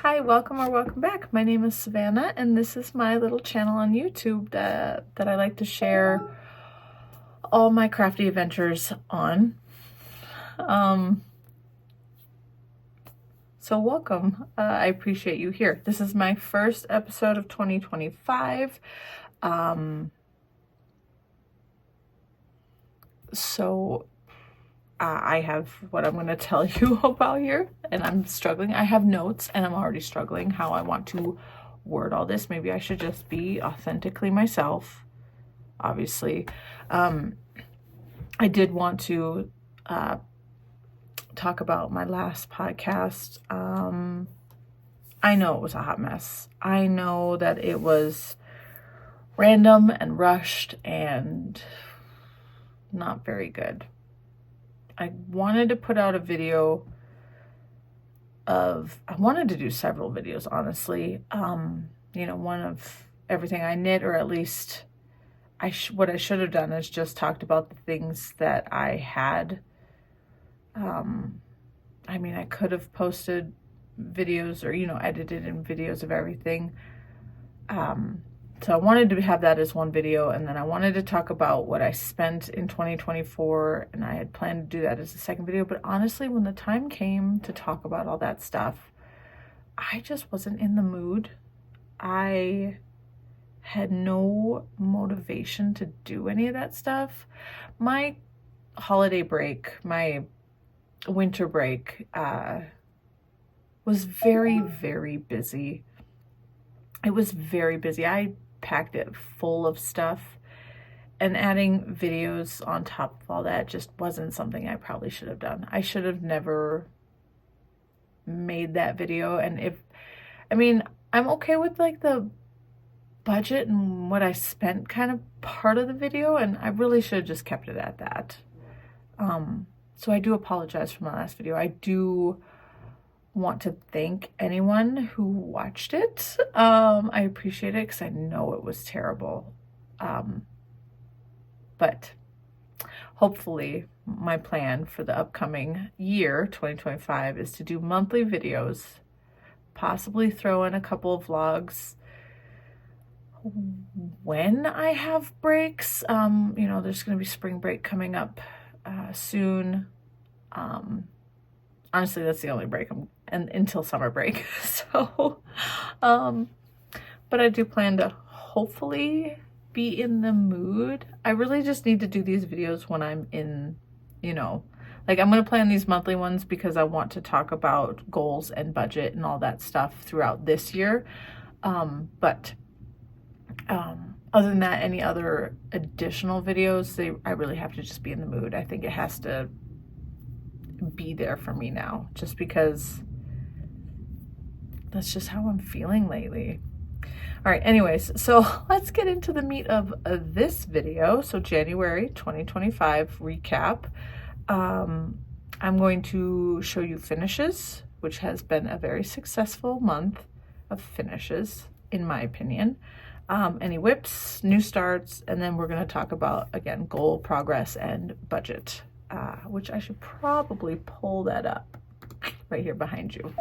Hi, welcome or welcome back. My name is Savannah, and this is my little channel on YouTube that I like to share all my crafty adventures on. So welcome. I appreciate you here. This is my first episode of 2025. I have what I'm going to tell you about here, and I'm struggling. I have notes, and I'm already struggling how I want to word all this. Maybe I should just be authentically myself, obviously. I did want to talk about my last podcast. I know it was a hot mess. I know that it was random and rushed and not very good. I wanted to put out a video of, I wanted to do several videos, honestly. You know, one of everything I knit, or at least what I should have done is just talked about the things that I had. I mean, I could have posted videos or, you know, edited in videos of everything. So I wanted to have that as one video, and then I wanted to talk about what I spent in 2024, and I had planned to do that as a second video. But honestly, when the time came to talk about all that stuff, I just wasn't in the mood. I had no motivation to do any of that stuff. My holiday break, my winter break, was very, very busy. It was very busy. I packed it full of stuff, and adding videos on top of all that just wasn't something I probably should have done. I should have never made that video. And I mean, I'm okay with like the budget and what I spent kind of part of the video, and I really should have just kept it at that. So I do apologize for my last video. I do want to thank anyone who watched it. I appreciate it because I know it was terrible. But hopefully my plan for the upcoming year, 2025, is to do monthly videos, possibly throw in a couple of vlogs when I have breaks. You know, there's going to be spring break coming up soon. Honestly, that's the only break until summer break. So, but I do plan to hopefully be in the mood. I really just need to do these videos when I'm in, you know, like I'm going to plan these monthly ones because I want to talk about goals and budget and all that stuff throughout this year. But other than that, any other additional videos, I really have to just be in the mood. I think it has to be there for me now, just because that's just how I'm feeling lately. All right, anyways, so let's get into the meat of this video. So January 2025 recap. I'm going to show you finishes, which has been a very successful month of finishes, in my opinion. Any WIPS, new starts, and then we're going to talk about, again, goal, progress, and budget. Which I should probably pull that up right here behind you.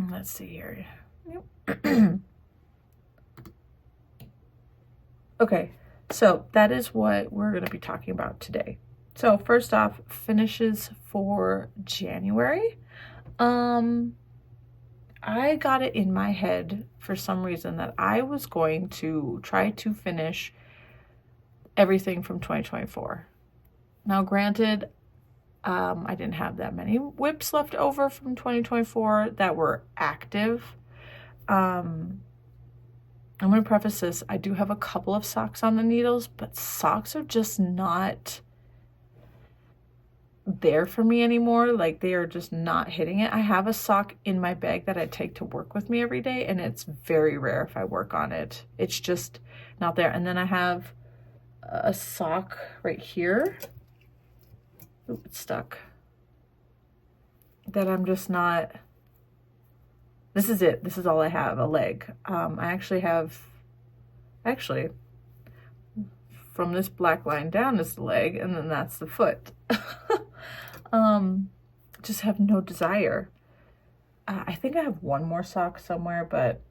Let's see here. Yep. Okay, so that is what we're going to be talking about today. So first off, finishes for January. I got it in my head for some reason that I was going to try to finish everything from 2024. Now, granted, I didn't have that many WIPs left over from 2024 that were active. I'm going to preface this. I do have a couple of socks on the needles, but socks are just not there for me anymore. Like, they are just not hitting it. I have a sock in my bag that I take to work with me every day, and it's very rare if I work on it. It's just not there. And then I have a sock right here. Oop, it's stuck. That I'm just not, this is it. This is all I have, a leg. I actually have, from this black line down is the leg, and then that's the foot. just have no desire. I think I have one more sock somewhere, but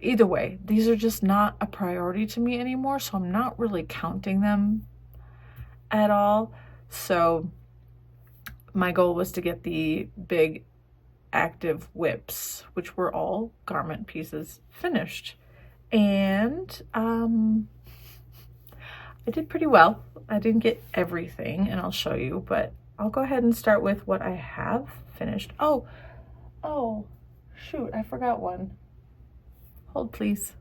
either way, these are just not a priority to me anymore, so I'm not really counting them at all. So my goal was to get the big active WIPS, which were all garment pieces, finished. And I did pretty well. I didn't get everything, and I'll show you, but I'll go ahead and start with what I have finished. Oh, shoot, I forgot one. Hold, please.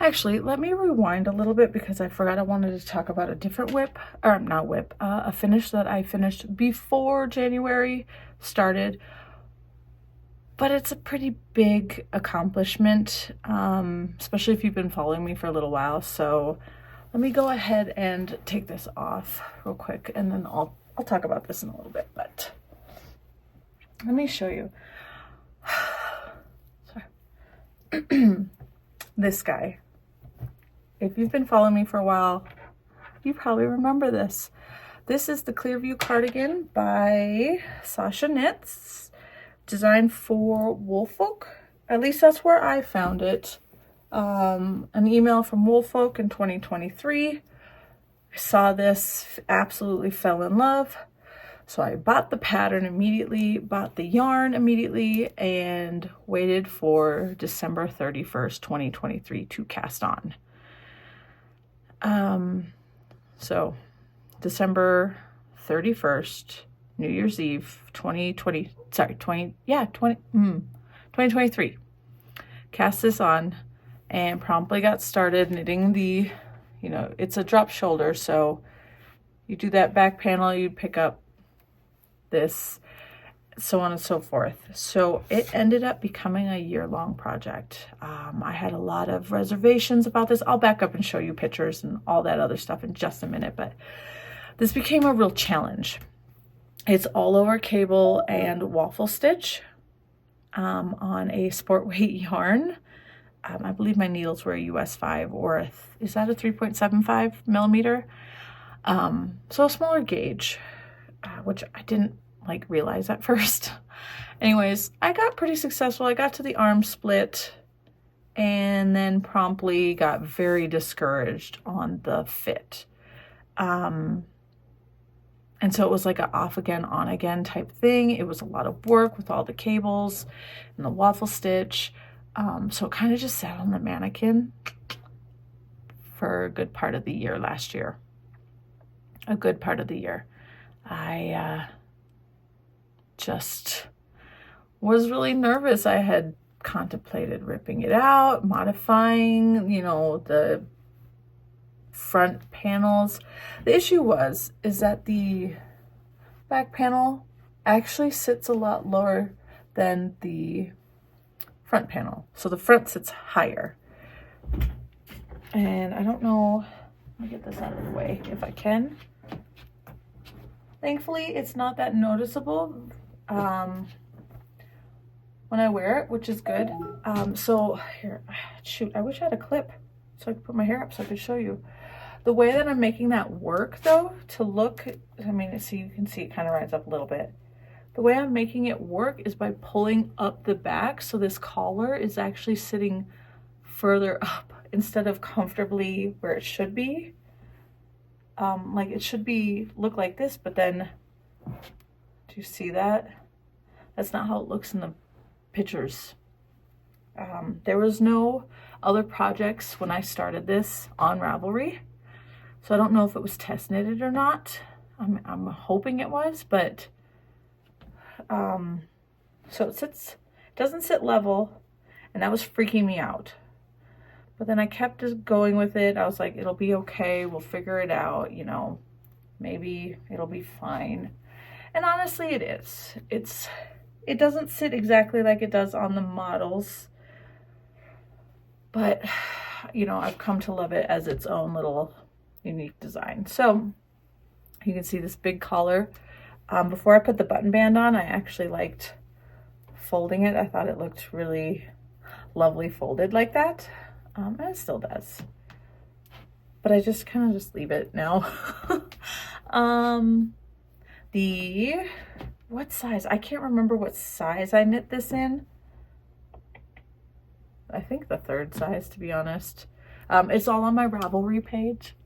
Actually, let me rewind a little bit because I forgot I wanted to talk about a different a finish that I finished before January started. But it's a pretty big accomplishment, especially if you've been following me for a little while. So let me go ahead and take this off real quick, and then I'll talk about this in a little bit, but let me show you. Sorry. This guy. If you've been following me for a while, you probably remember this. This is the Clearview cardigan by Sasha Knits, designed for Woolfolk. At least that's where I found it. An email from Woolfolk in 2023. I saw this, absolutely fell in love. So I bought the pattern immediately, bought the yarn immediately, and waited for December 31st, 2023 to cast on. So December 31st, New Year's Eve, 2023. Cast this on and promptly got started knitting the, it's a drop shoulder. So you do that back panel, you pick up this, so on and so forth. So it ended up becoming a year-long project. I had a lot of reservations about this. I'll back up and show you pictures and all that other stuff in just a minute, but this became a real challenge. It's all over cable and waffle stitch on a sport weight yarn. I believe my needles were a US 5 or is that a 3.75 millimeter? So a smaller gauge, which I didn't realize at first. Anyways, I got pretty successful. I got to the arm split and then promptly got very discouraged on the fit. And so it was like an off again, on again type thing. It was a lot of work with all the cables and the waffle stitch. So it kind of just sat on the mannequin for a good part of the year last year. A good part of the year. I just was really nervous. I had contemplated ripping it out, modifying, the front panels. The issue is that the back panel actually sits a lot lower than the front panel. So the front sits higher. And I don't know, let me get this out of the way if I can. Thankfully, it's not that noticeable when I wear it, which is good. So here, shoot, I wish I had a clip so I could put my hair up so I could show you. The way that I'm making that work though, to look, see, you can see it kind of rides up a little bit. The way I'm making it work is by pulling up the back, so this collar is actually sitting further up instead of comfortably where it should be. It should look like this, but then, do you see that? That's not how it looks in the pictures. There was no other projects when I started this on Ravelry, so I don't know if it was test knitted or not. I'm hoping it was, but so it doesn't sit level, and that was freaking me out. But then I kept just going with it. I was like, it'll be okay. We'll figure it out. Maybe it'll be fine. And honestly, it is. It doesn't sit exactly like it does on the models, but I've come to love it as its own little unique design. So you can see this big collar. Before I put the button band on, I actually liked folding it. I thought it looked really lovely folded like that. And it still does. But I just kind of just leave it now. The what size? I can't remember what size I knit this in. I think the 3rd size, to be honest. It's all on my Ravelry page.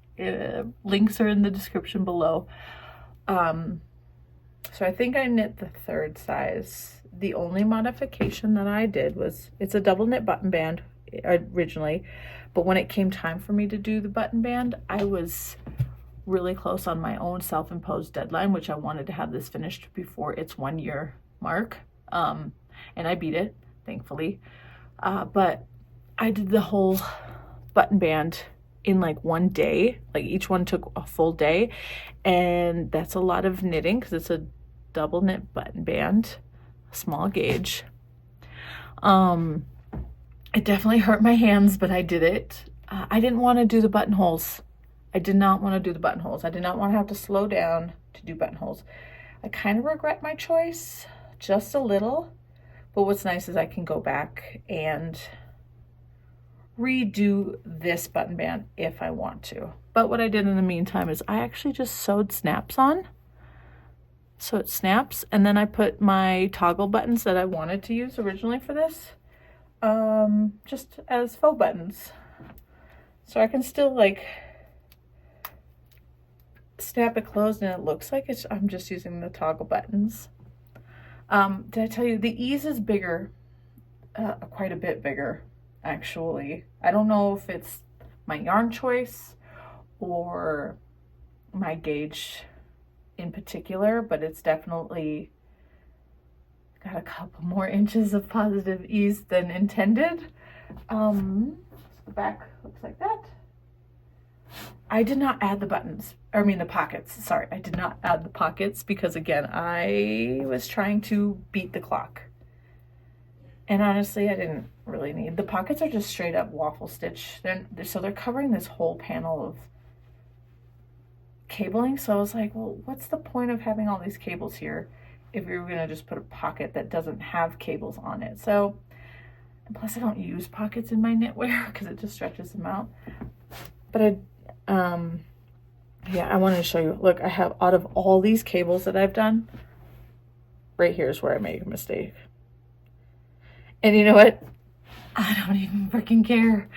Links are in the description below. So I think I knit the 3rd size. The only modification that I did was, it's a double knit button band originally, but when it came time for me to do the button band, I was really close on my own self-imposed deadline, which I wanted to have this finished before its 1-year mark. And I beat it, thankfully. But I did the whole button band in like 1 day. Like each one took a full day, and that's a lot of knitting because it's a double knit button band, small gauge. It definitely hurt my hands, but I did it. I didn't want to do the buttonholes. I did not want to do the buttonholes. I did not want to have to slow down to do buttonholes. I kind of regret my choice just a little, but what's nice is I can go back and redo this button band if I want to. But what I did in the meantime is I actually just sewed snaps on. So it snaps, and then I put my toggle buttons that I wanted to use originally for this, just as faux buttons. So I can still like snap it closed and it looks like I'm just using the toggle buttons. Did I tell you the ease is bigger, quite a bit bigger actually. I don't know if it's my yarn choice or my gauge in particular, but it's definitely got a couple more inches of positive ease than intended. The back looks like that. I did not add the buttons, the pockets. Sorry, I did not add the pockets because again, I was trying to beat the clock. And honestly, I didn't really need. The pockets are just straight up waffle stitch. So they're covering this whole panel of cabling. So I was like, well, what's the point of having all these cables here if you're gonna just put a pocket that doesn't have cables on it? So, and plus I don't use pockets in my knitwear because it just stretches them out. But yeah, I wanted to show you. Look, I have, out of all these cables that I've done, right here is where I made a mistake. And you know what? I don't even freaking care.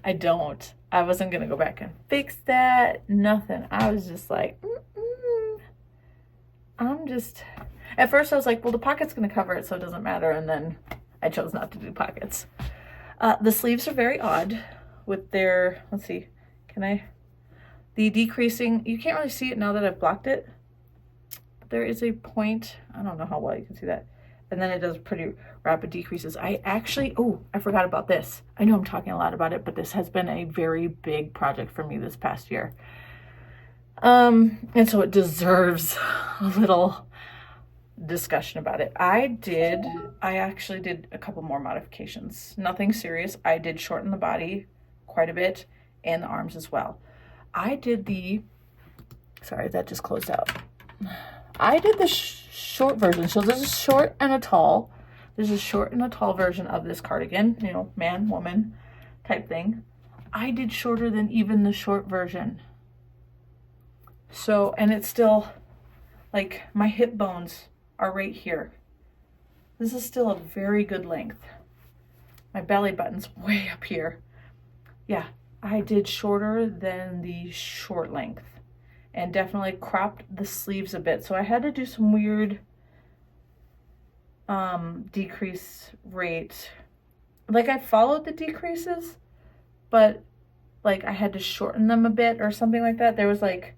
I don't. I wasn't going to go back and fix that. Nothing. I was just like, at first I was like, well, the pocket's going to cover it, so it doesn't matter. And then I chose not to do pockets. The sleeves are very odd with their, let's see, the decreasing, you can't really see it now that I've blocked it. But there is a point, I don't know how well you can see that. And then it does pretty rapid decreases. I actually, oh, I forgot about this. I know I'm talking a lot about it, but this has been a very big project for me this past year. And so it deserves a little discussion about it. I actually did a couple more modifications. Nothing serious. I did shorten the body quite a bit and the arms as well. I did sorry, that just closed out. I did the short version. So there's a short and a tall. There's a short and a tall version of this cardigan, you know, man, woman type thing. I did shorter than even the short version. So, and it's still like my hip bones are right here. This is still a very good length. My belly button's way up here. Yeah, I did shorter than the short length and definitely cropped the sleeves a bit. So I had to do some weird decrease rate. Like I followed the decreases, but like I had to shorten them a bit or something like that. There was like,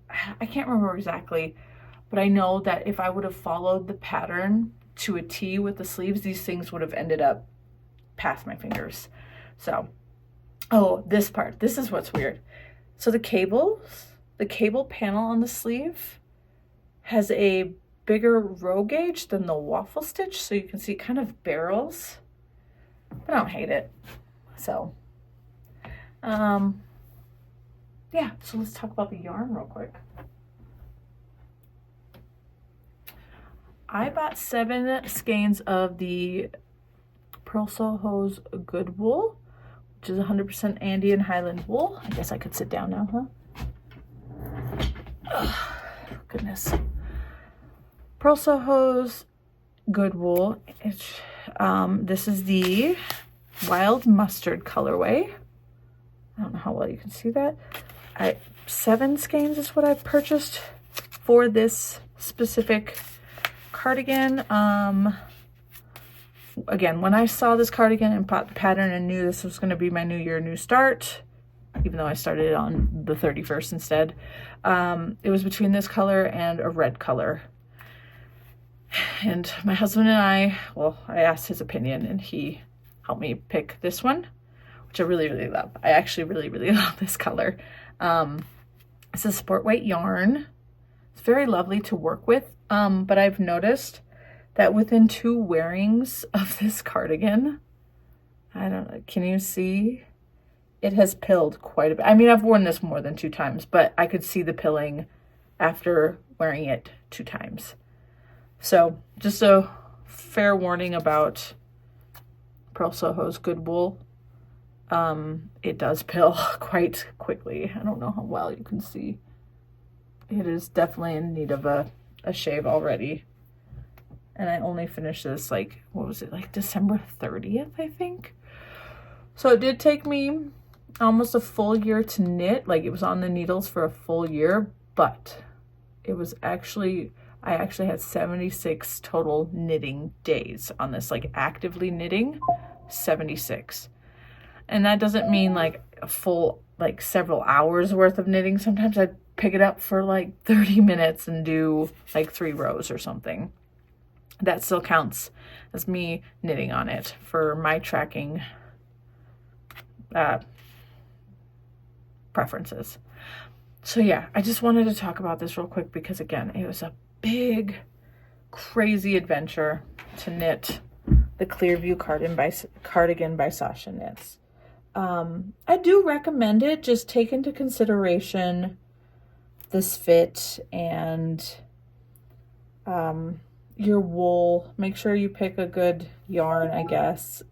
I can't remember exactly, but I know that if I would have followed the pattern to a T with the sleeves, these things would have ended up past my fingers. So, oh, this part, this is what's weird. So the cable panel on the sleeve has a bigger row gauge than the waffle stitch. So you can see it kind of barrels, but I don't hate it. So, yeah, so let's talk about the yarn real quick. I bought 7 skeins of the Purl Soho's Good Wool, which is 100% Andean Highland wool. I guess I could sit down now, huh? Oh, goodness. Pearl Soho's Good Wool. This is the Wild Mustard colorway. I don't know how well you can see that. 7 skeins is what I've purchased for this specific cardigan. Again, when I saw this cardigan and bought the pattern and knew this was going to be my new year, new start, even though I started on the 31st instead, it was between this color and a red color. And my husband and I asked his opinion and he helped me pick this one, which I really, really love. I actually really, really love this color. It's a sport weight yarn. It's very lovely to work with, but I've noticed that within 2 wearings of this cardigan, I don't know, can you see? It has pilled quite a bit. I mean, I've worn this more than 2 times, but I could see the pilling after wearing it 2 times. So just a fair warning about Pearl Soho's Good Wool. It does pill quite quickly. I don't know how well you can see. It is definitely in need of a shave already. And I only finished this, like, what was it, like December 30th, I think? So it did take me almost a full year to knit. Like, it was on the needles for a full year, but it was actually, I actually had 76 total knitting days on this, like actively knitting, 76. And that doesn't mean like a full, like several hours worth of knitting. Sometimes I'd pick it up for like 30 minutes and do like 3 rows or something. That still counts as me knitting on it for my tracking preferences. So yeah, I just wanted to talk about this real quick because again, it was a big, crazy adventure to knit the Clearview cardigan by Sasha Knits. I do recommend it. Just take into consideration this fit and your wool. Make sure you pick a good yarn, I guess.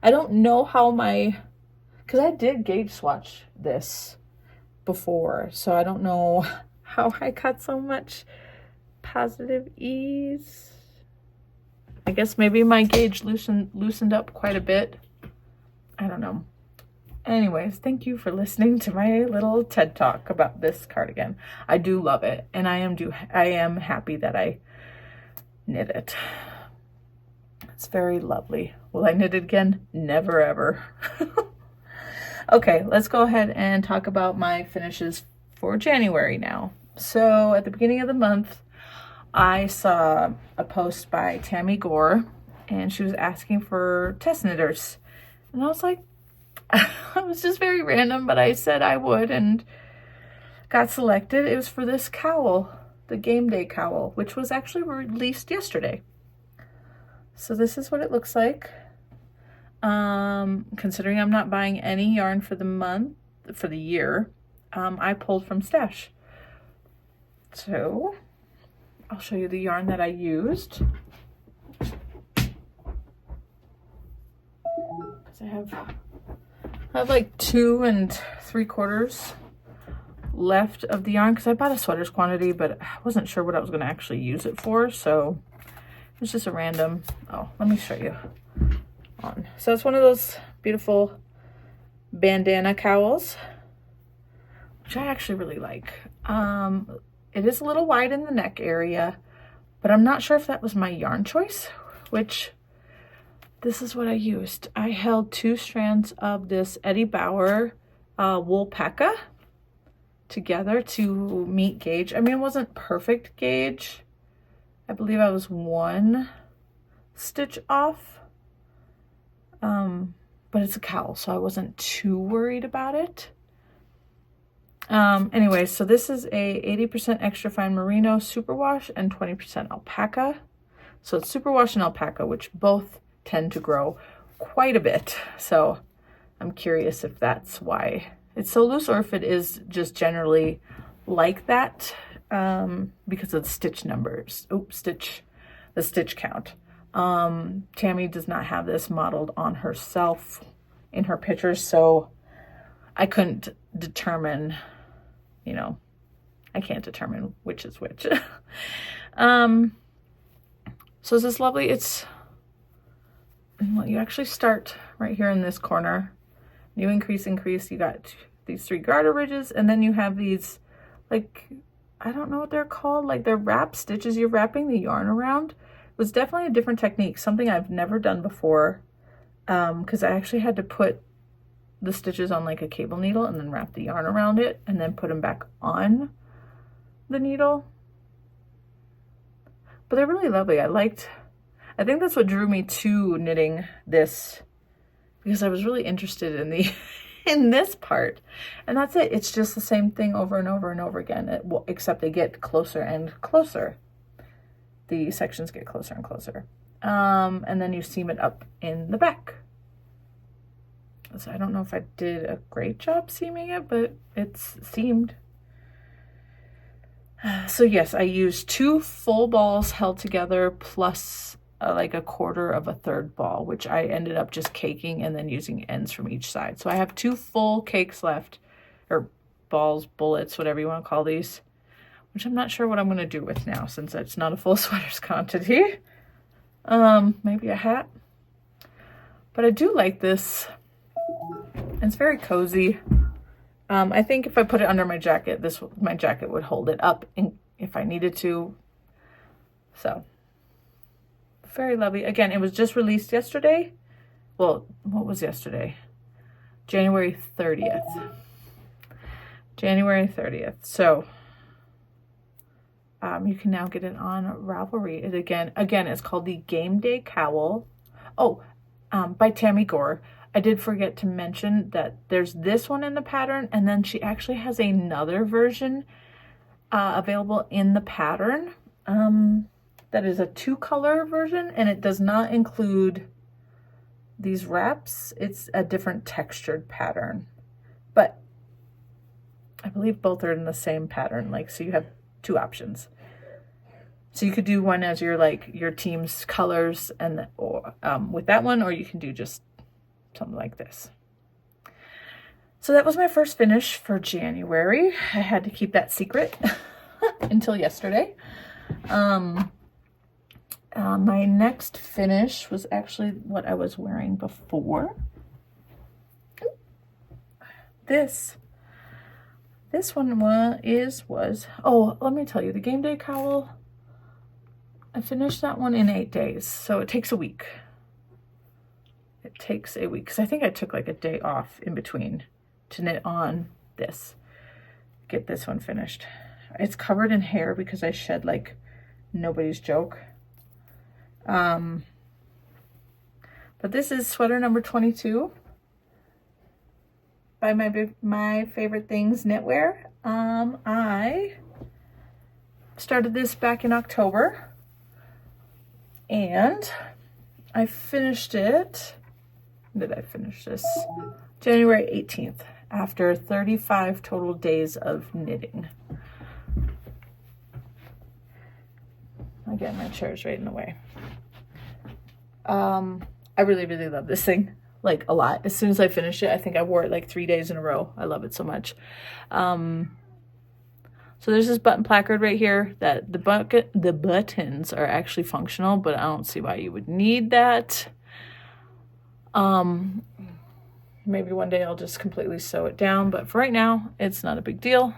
I don't know how because I did gauge swatch this before, so I don't know how I got so much positive ease. I guess maybe my gauge loosened up quite a bit. I don't know. Anyways, thank you for listening to my little TED Talk about this cardigan. I do love it, and I am happy that I knit it. It's very lovely. Will I knit it again? Never ever. Okay, let's go ahead and talk about my finishes for January now. So at the beginning of the month, I saw a post by Tammy Gore, and she was asking for test knitters. And I was like, it was just very random, but I said I would and got selected. It was for this cowl, the game day cowl, which was actually released yesterday. So this is what it looks like. Considering I'm not buying any yarn for the year, I pulled from Stash. So I'll show you the yarn that I used. Because I have like 2 3/4 left of the yarn because I bought a sweater's quantity, but I wasn't sure what I was going to actually use it for, so it was just a random. Oh, let me show you on. So it's one of those beautiful bandana cowls, which I actually really like. It is a little wide in the neck area, but I'm not sure if that was my yarn choice, which this is what I used. I held 2 strands of this Eddie Bauer Woolpaca together to meet gauge. I mean, it wasn't perfect gauge. I believe I was 1 stitch off. But it's a cowl, so I wasn't too worried about it. Anyway, so this is a 80% extra fine merino superwash and 20% alpaca. So it's superwash and alpaca, which both tend to grow quite a bit. So I'm curious if that's why it's so loose or if it is just generally like that because of the stitch numbers. Oops, the stitch count. Tammy does not have this modeled on herself in her pictures, so I couldn't determine, I can't determine which is which. So this is lovely. It's, well, you actually start right here in this corner. You increase, you got these 3 garter ridges, and then you have these, like, I don't know what they're called, like they're wrap stitches. You're wrapping the yarn around. It was definitely a different technique, something I've never done before, because I actually had to put the stitches on like a cable needle and then wrap the yarn around it and then put them back on the needle. But they're really lovely. I think that's what drew me to knitting this, because I was really interested in the in this part. And that's it. It's just the same thing over and over and over again, except they get closer and closer. The sections get closer and closer. And then you seam it up in the back. So I don't know if I did a great job seaming it, but it's seamed. So yes, I used 2 full balls held together plus like a 1/4 of a 3rd ball, which I ended up just caking and then using ends from each side. So I have 2 full cakes left, or balls, bullets, whatever you want to call these, which I'm not sure what I'm going to do with now since it's not a full sweater's quantity. Maybe a hat. But I do like this. It's very cozy. I think if I put it under my jacket, my jacket would hold it up if I needed to. So, very lovely. Again, it was just released yesterday. Well, what was yesterday? January 30th. January 30th. So, you can now get it on Ravelry. It again, it's called the Game Day Cowl. Oh, by Tammy Gore. I did forget to mention that there's this one in the pattern, and then she actually has another version available in the pattern. That is a 2-color version, and it does not include these wraps. It's a different textured pattern, but I believe both are in the same pattern. Like, so you have 2 options. So you could do one as your team's colors, and or with that one, or you can do just something like this. So that was my first finish for January. I had to keep that secret until yesterday. My next finish was actually what I was wearing before. This one was, oh, let me tell you, the Game Day Cowl, I finished that one in 8 days. So it takes a week. It takes a week, because I think I took like a day off in between to knit on this, get this one finished. It's covered in hair because I shed like nobody's joke. But this is sweater number 22 by my favorite things knitwear. I started this back in October, and I finished it. When did I finish this? January 18th, after 35 total days of knitting. Again, my chair's right in the way. I really, really love this thing, like a lot. As soon as I finished it, I think I wore it like 3 days in a row. I love it so much. So there's this button placard right here that the buttons are actually functional, but I don't see why you would need that. Maybe one day I'll just completely sew it down, but for right now, it's not a big deal.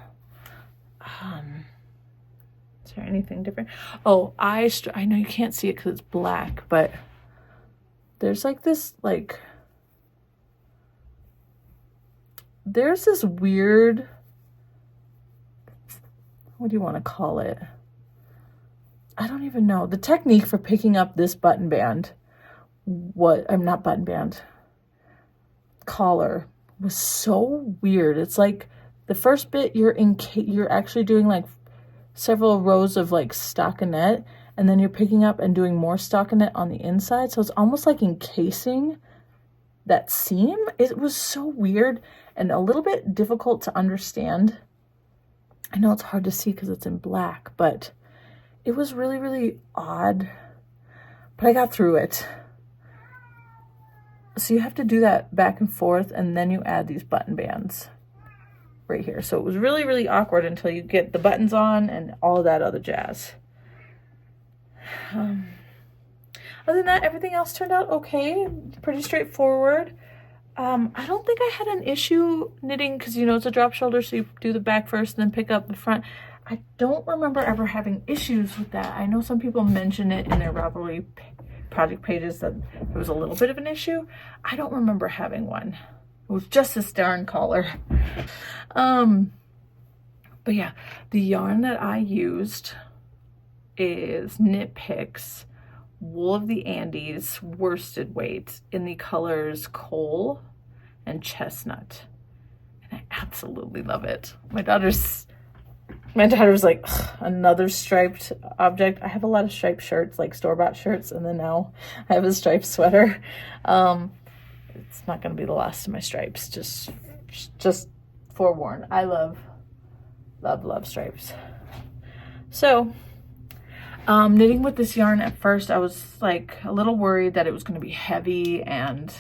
Is there anything different? Oh, I know you can't see it because it's black, but there's like this, there's this weird, what do you want to call it? I don't even know. The technique for picking up this button band, collar, was so weird. It's like the first bit you're actually doing like several rows of like stockinette, and then you're picking up and doing more stockinette on the inside. So it's almost like encasing that seam. It was so weird and a little bit difficult to understand. I know it's hard to see because it's in black, but it was really, really odd. But I got through it. So you have to do that back and forth, and then you add these button bands right here. So it was really, really awkward until you get the buttons on and all of that other jazz. Other than that, everything else turned out okay, pretty straightforward. I don't think I had an issue knitting because, you know, it's a drop shoulder, so you do the back first and then pick up the front. I don't remember ever having issues with that. I know some people mention it in their Ravelry project pages that it was a little bit of an issue. I don't remember having one. It was just this darn collar. But yeah, the yarn that I used is Knit Picks Wool of the Andes worsted weight in the colors coal and chestnut, and I absolutely love it. My daughter was like, another striped object. I have a lot of striped shirts, like store-bought shirts, and then now I have a striped sweater. It's not going to be the last of my stripes, just forewarned. I love stripes. So knitting with this yarn at first, I was like a little worried that it was going to be heavy and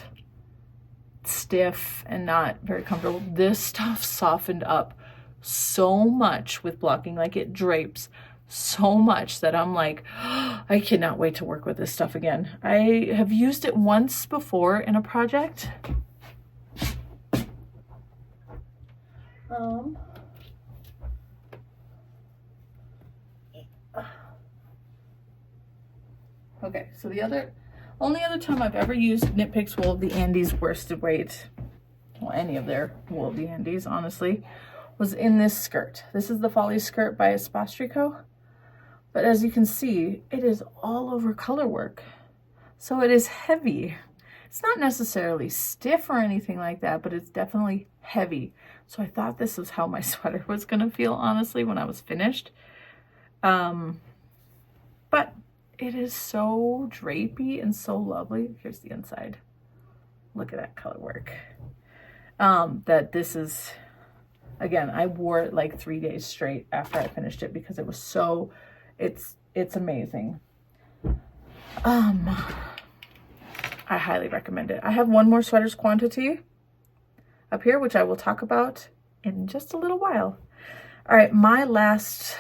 stiff and not very comfortable. This stuff softened up so much with blocking, like it drapes so much that I'm like, oh, I cannot wait to work with this stuff again. I have used it once before in a project. Okay, so the only other time I've ever used Knit Picks Wool of the Andes worsted weight, well, any of their Wool of the Andes, honestly, was in this skirt. This is the Folly skirt by Espastrico. But as you can see, it is all over color work. So it is heavy. It's not necessarily stiff or anything like that, but it's definitely heavy. So I thought this was how my sweater was gonna feel, honestly, when I was finished. But it is so drapey and so lovely. Here's the inside. Look at that color work. That this is, again, I wore it like 3 days straight after I finished it because it was so, it's amazing. I highly recommend it. I have one more sweaters quantity up here, which I will talk about in just a little while. All right, my last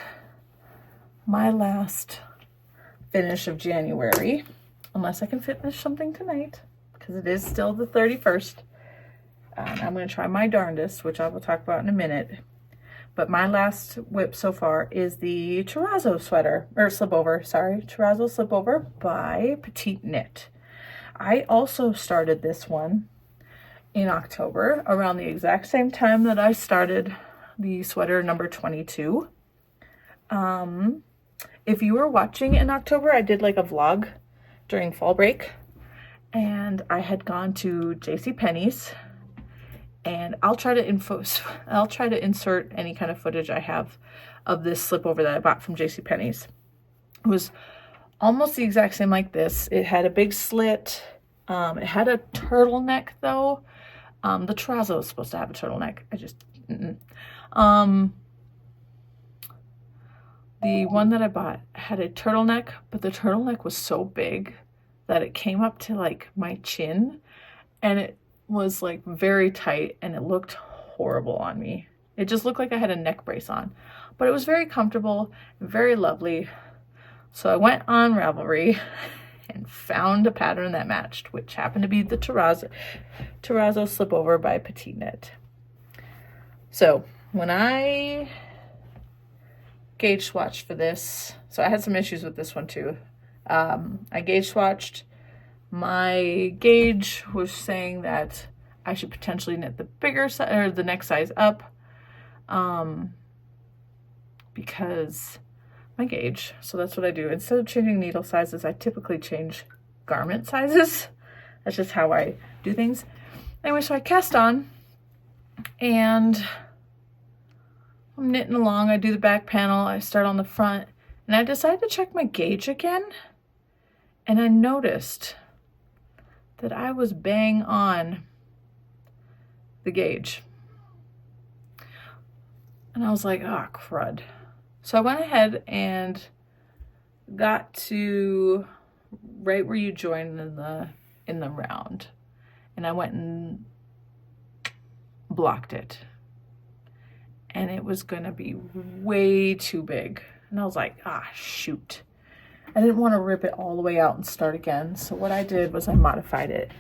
finish of January, unless I can finish something tonight, because it is still the 31st. I'm going to try my darndest, which I will talk about in a minute. But my last WIP so far is the Terrazzo sweater, or slipover, sorry, Terrazzo slipover by Petite Knit. I also started this one in October, around the exact same time that I started the sweater number 22. If you were watching in October, I did like a vlog during fall break, and I had gone to JCPenney's, and I'll try to insert any kind of footage I have of this slipover that I bought from JCPenney's. It was almost the exact same like this. It had a big slit. It had a turtleneck though. The Terrazzo is supposed to have a turtleneck. The one that I bought had a turtleneck, but the turtleneck was so big that it came up to like my chin, and it was like very tight, and it looked horrible on me. It just looked like I had a neck brace on, but it was very comfortable and very lovely. So I went on Ravelry and found a pattern that matched, which happened to be the Terrazzo slipover by Petite Knit. So when I gauge swatched for this, so I had some issues with this one too. I gauge swatched. My gauge was saying that I should potentially knit the bigger size or the next size up, because my gauge. So that's what I do. Instead of changing needle sizes, I typically change garment sizes. That's just how I do things. Anyway, so I cast on, and I'm knitting along. I do the back panel. I start on the front, and I decided to check my gauge again, and I noticed that I was bang on the gauge. And I was like, oh, crud. So I went ahead and got to right where you join in the round, and I went and blocked it, and it was gonna be way too big. And I was like, ah, shoot. I didn't want to rip it all the way out and start again. So what I did was I modified it.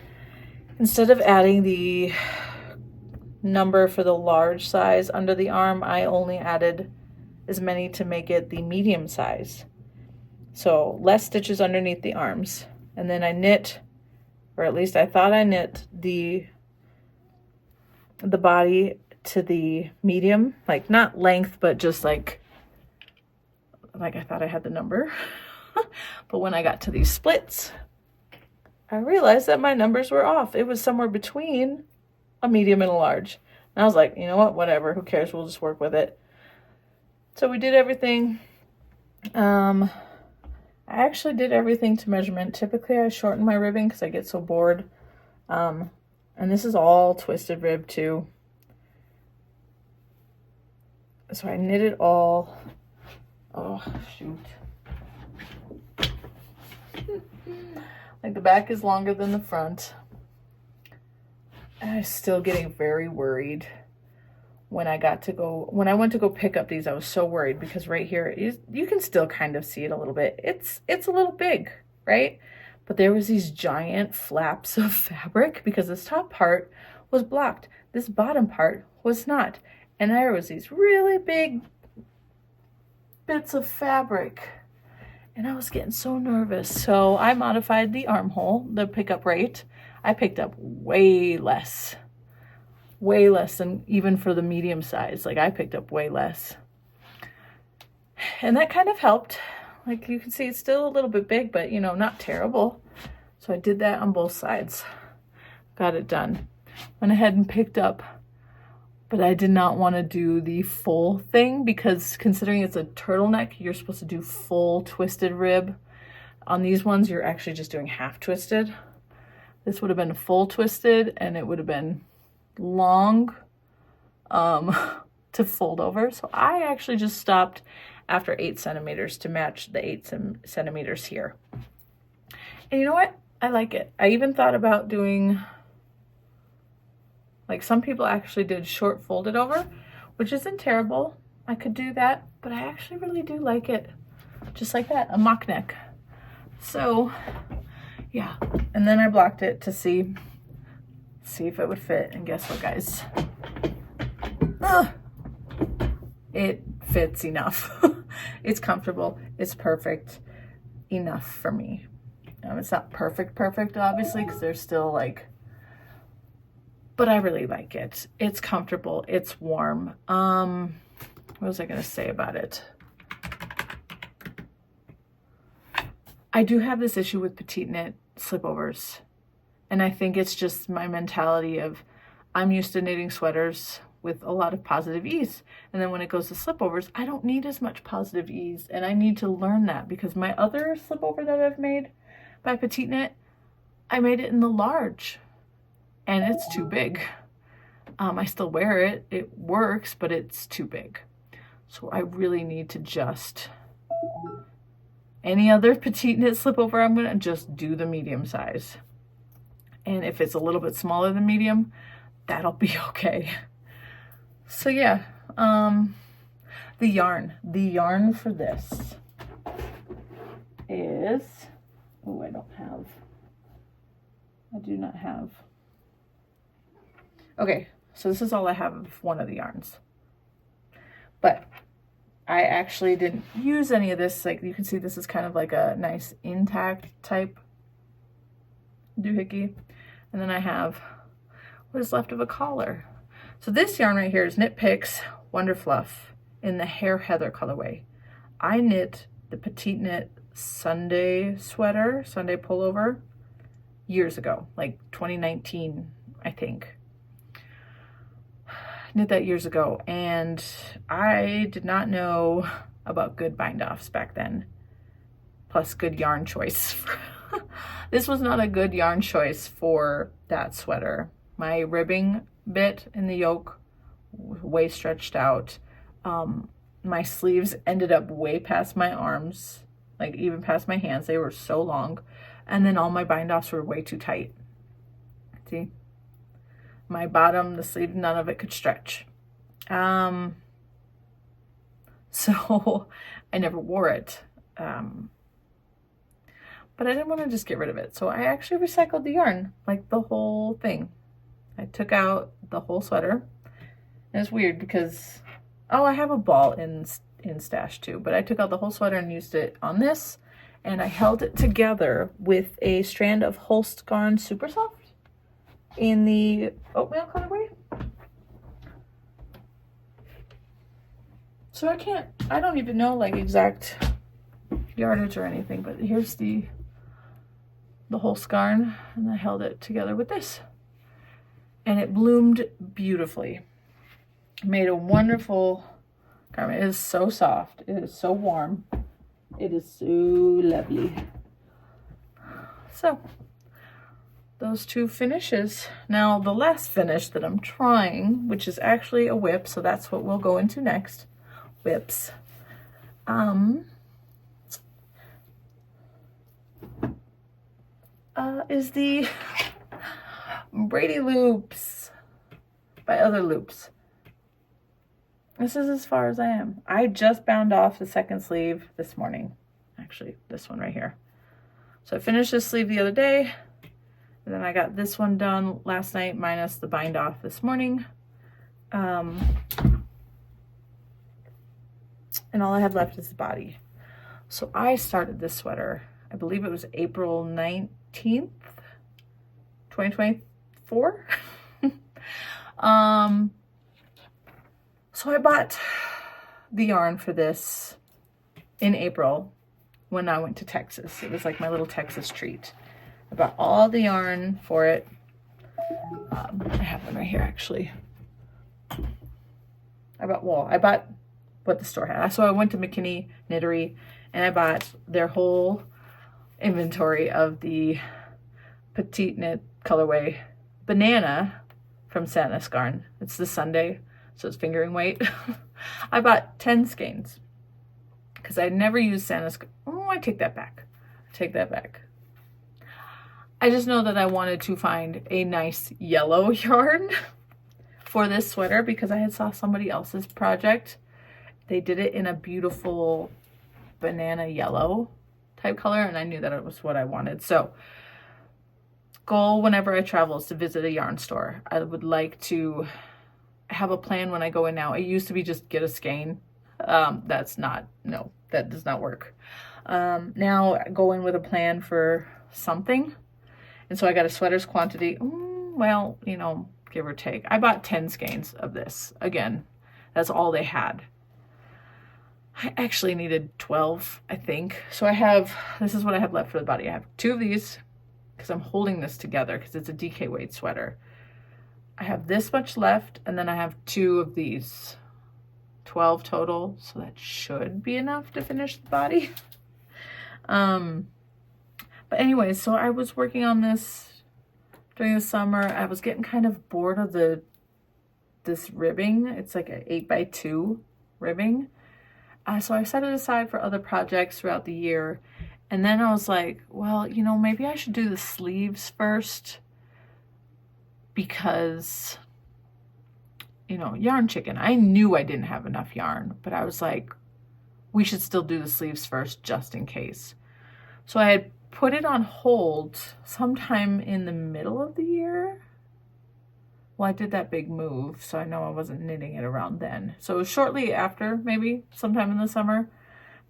Instead of adding the number for the large size under the arm, I only added as many to make it the medium size. So less stitches underneath the arms. And then I knit, or at least I thought I knit the body to the medium, like not length, but just like I thought I had the number. But when I got to these splits, I realized that my numbers were off. It was somewhere between a medium and a large. And I was like, you know what, whatever, who cares, we'll just work with it. So we did everything. I actually did everything to measurement. Typically I shorten my ribbing because I get so bored. And this is all twisted rib too. So I knit it all. Oh, shoot. Like the back is longer than the front. And I was still getting very worried when I went to go pick up these. I was so worried because right here you can still kind of see it a little bit. It's a little big, right? But there was these giant flaps of fabric because this top part was blocked. This bottom part was not. And there was these really big bits of fabric. And I was getting so nervous. So I modified the armhole, the pickup rate. I picked up way less than even for the medium size. Like I picked up way less. And that kind of helped. Like you can see it's still a little bit big, but you know, not terrible. So I did that on both sides. Got it done. Went ahead and picked up, but I did not want to do the full thing because considering it's a turtleneck, you're supposed to do full twisted rib. On these ones, you're actually just doing half twisted. This would have been full twisted and it would have been long to fold over. So I actually just stopped after 8 centimeters to match the 8 centimeters here. And you know what? I like it. I even thought about doing, like some people actually did short folded over, which isn't terrible. I could do that, but I actually really do like it. Just like that, a mock neck. So yeah, and then I blocked it to see if it would fit, and guess what, guys? It fits enough. It's comfortable, it's perfect enough for me. It's not perfect, obviously, because there's still like, but I really like it. It's comfortable, it's warm. What was I gonna say about it? I do have this issue with petite knit slipovers. And I think it's just my mentality of I'm used to knitting sweaters with a lot of positive ease. And then when it goes to slipovers, I don't need as much positive ease. And I need to learn that because my other slipover that I've made by petite knit, I made it in the large and it's too big. I still wear it. It works, but it's too big. So I really need to just, any other petite knit slipover, I'm going to just do the medium size. And if it's a little bit smaller than medium, that'll be okay. So yeah, the yarn for this is, oh, I do not have. Okay, so this is all I have of one of the yarns. But I actually didn't use any of this. Like you can see, this is kind of like a nice intact type doohickey. And then I have what is left of a collar. So this yarn right here is Knit Picks Wonder Fluff in the Hair Heather colorway. I knit the petite knit Sunday sweater, Sunday pullover years ago, like 2019, I think. Knit that years ago, and I did not know about good bind offs back then, plus good yarn choice. This was not a good yarn choice for that sweater. My ribbing bit in the yoke was way stretched out. My sleeves ended up way past my arms, like even past my hands. They were so long. And then all my bind offs were way too tight. See? My bottom, the sleeve, none of it could stretch. So I never wore it. but I didn't want to just get rid of it. So I actually recycled the yarn, like the whole thing. I took out the whole sweater. And it's weird because, oh, I have a ball in stash too, but I took out the whole sweater and used it on this, and I held it together with a strand of Holst Super Soft in the oatmeal colorway. So I don't even know like exact yardage or anything, but here's the Holst garn, and I held it together with this, and it bloomed beautifully. Made a wonderful garment. It is so soft. It is so warm. It is so lovely. So those two finishes. Now the last finish that I'm trying, which is actually a WIP, so that's what we'll go into next. WIPS. Is the Brady Loops by Other Loops. This is as far as I am. I just bound off the second sleeve this morning. Actually, this one right here. So I finished this sleeve the other day, and then I got this one done last night minus the bind off this morning. And all I have left is the body. So I started this sweater, I believe it was April 19th, 2024. So I bought the yarn for this in April when I went to Texas. It was like my little Texas treat. I bought all the yarn for it. I have one right here actually. I bought what the store had. So I went to McKinney Knittery and I bought their whole inventory of the petite knit colorway banana from Santa's Garn. It's the Sunday, so it's fingering weight. I bought 10 skeins because I never used Santa's. Oh, I take that back. I just know that I wanted to find a nice yellow yarn for this sweater because I had saw somebody else's project. They did it in a beautiful banana yellow type color, and I knew that it was what I wanted. So goal whenever I travel is to visit a yarn store. I would like to have a plan when I go in now. It used to be just get a skein. That does not work. Now go in with a plan for something. And so I got a sweater's quantity. Well, you know, give or take. I bought 10 skeins of this. Again, that's all they had. I actually needed 12, I think. So this is what I have left for the body. I have 2 of these because I'm holding this together because it's a DK weight sweater. I have this much left, and then I have 2 of these. 12 total, so that should be enough to finish the body. But anyways, so I was working on this during the summer. I was getting kind of bored of this ribbing. It's like an 8x2 ribbing. So I set it aside for other projects throughout the year. And then I was like, well, you know, maybe I should do the sleeves first because, you know, yarn chicken. I knew I didn't have enough yarn, but I was like, we should still do the sleeves first just in case. So I had put it on hold sometime in the middle of the year. Well, I did that big move, so I know I wasn't knitting it around then. So shortly after, maybe sometime in the summer,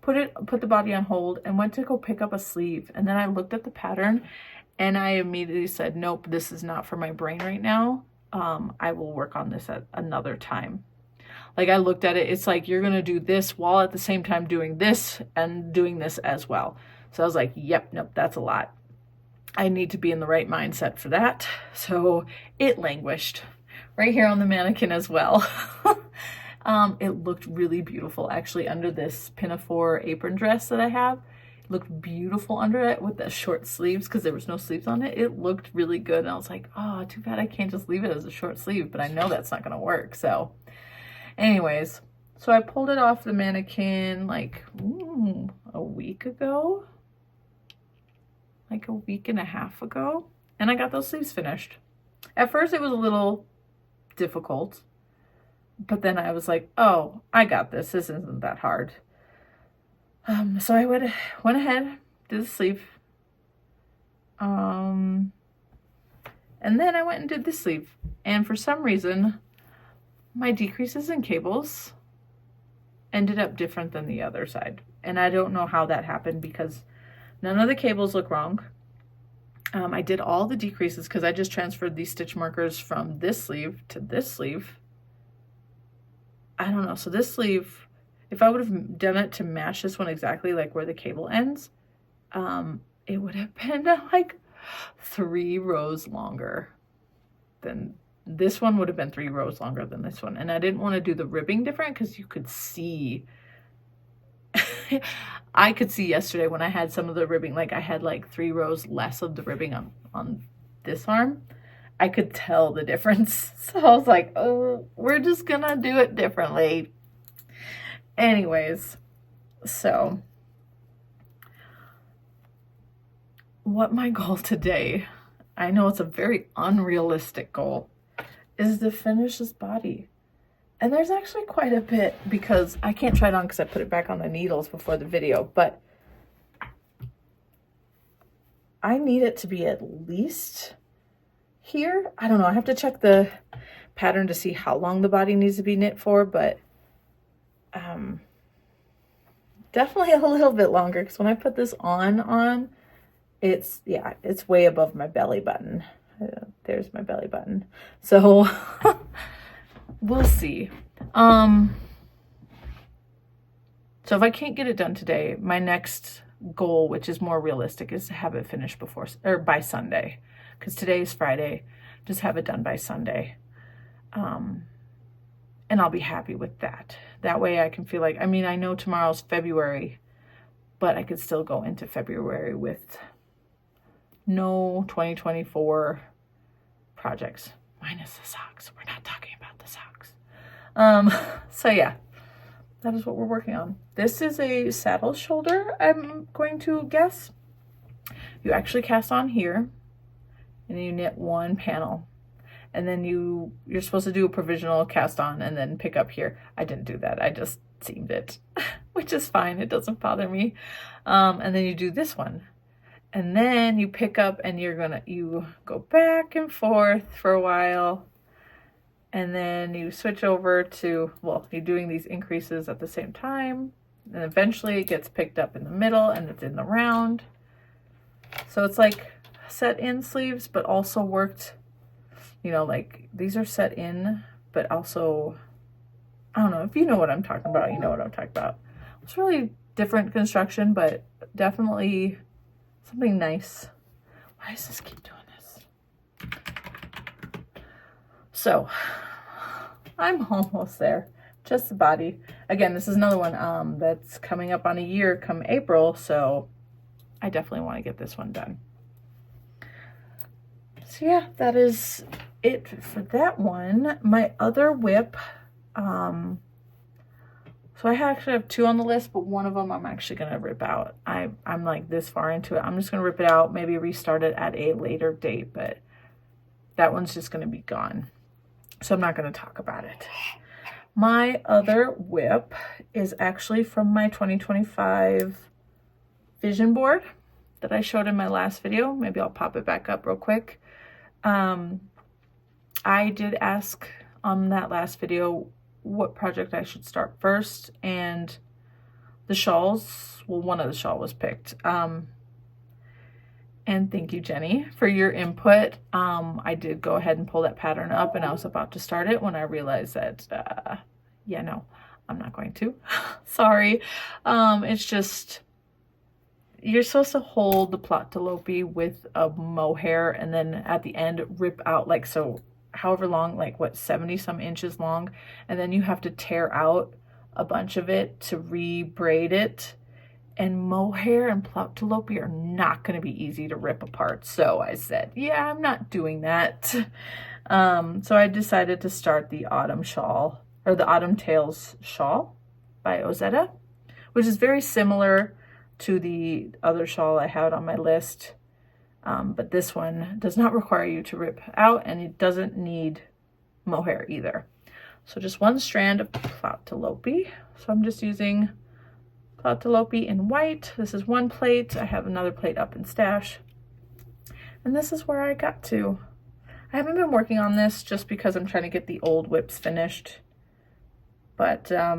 put the body on hold and went to go pick up a sleeve. And then I looked at the pattern and I immediately said, nope, this is not for my brain right now. I will work on this at another time. Like I looked at it, it's like you're gonna do this while at the same time doing this and doing this as well. So I was like, yep, nope, that's a lot. I need to be in the right mindset for that. So it languished right here on the mannequin as well. It looked really beautiful actually under this pinafore apron dress that I have. It looked beautiful under it with the short sleeves because there was no sleeves on it. It looked really good. And I was like, oh, too bad I can't just leave it as a short sleeve, but I know that's not gonna work. So anyways, so I pulled it off the mannequin like a week ago. Like a week and a half ago, and I got those sleeves finished. At first it was a little difficult, but then I was like, oh, I got this. This isn't that hard. So I went ahead, did the sleeve, And then I went and did this sleeve. And for some reason, my decreases in cables ended up different than the other side. And I don't know how that happened because none of the cables look wrong. I did all the decreases because I just transferred these stitch markers from this sleeve to this sleeve. I don't know. So this sleeve, if I would have done it to match this one exactly, like where the cable ends, it would have been like 3 rows longer than this one. Would have been 3 rows longer than this one. And I didn't want to do the ribbing different because you could see, I could see yesterday when I had some of the ribbing, like I had like 3 rows less of the ribbing on this arm. I could tell the difference. So I was like, oh, we're just gonna do it differently. Anyways, so what my goal today, I know it's a very unrealistic goal, is to finish this body. And there's actually quite a bit because I can't try it on because I put it back on the needles before the video, but I need it to be at least here. I don't know. I have to check the pattern to see how long the body needs to be knit for, but definitely a little bit longer because when I put this on, it's, yeah, it's way above my belly button. There's my belly button. So we'll see. So if I can't get it done today, my next goal, which is more realistic, is to have it finished before or by Sunday, because today is Friday. Just have it done by Sunday, and I'll be happy with that. That way I can feel like, I mean, I know tomorrow's February, but I could still go into February with no 2024 projects, minus the socks. We're not talking about the socks. So yeah, that is what we're working on. This is a saddle shoulder, I'm going to guess. You actually cast on here and you knit 1 panel, and then you're supposed to do a provisional cast on and then pick up here. I didn't do that. I just seamed it, which is fine. It doesn't bother me. And then you do this one, and then you pick up and you go back and forth for a while. And then you switch over to, well, you're doing these increases at the same time. And eventually it gets picked up in the middle and it's in the round. So it's like set in sleeves, but also worked, you know, like these are set in, but also, I don't know, if you know what I'm talking about, you know what I'm talking about. It's really different construction, but definitely something nice. Why does this keep doing this? So I'm almost there. Just the body. Again, this is another one that's coming up on a year come April, so I definitely want to get this one done. So yeah, that is it for that one. My other WIP, so I actually have 2 on the list, but one of them I'm actually going to rip out. I'm like this far into it. I'm just going to rip it out, maybe restart it at a later date, but that one's just going to be gone. So I'm not going to talk about it. My other WIP is actually from my 2025 vision board that I showed in my last video. Maybe I'll pop it back up real quick. I did ask on that last video what project I should start first, and the shawls, well, one of the shawl was picked. And thank you, Jenny, for your input. I did go ahead and pull that pattern up, and I was about to start it when I realized that, yeah, no, I'm not going to. Sorry. It's just, you're supposed to hold the plot de with a mohair, and then at the end rip out, like, so however long, like what, 70 some inches long, and then you have to tear out a bunch of it to re-braid it. And mohair and plot de are not going to be easy to rip apart. So I said, yeah, I'm not doing that. So I decided to start the autumn shawl, or the autumn tails shawl by Ozetta, which is very similar to the other shawl I had on my list. But this one does not require you to rip out, and it doesn't need mohair either. So just 1 strand of plot de. So I'm just using plot de in white. This is 1 plate. I have another plate up in stash. And this is where I got to. I haven't been working on this just because I'm trying to get the old WIPS finished. But I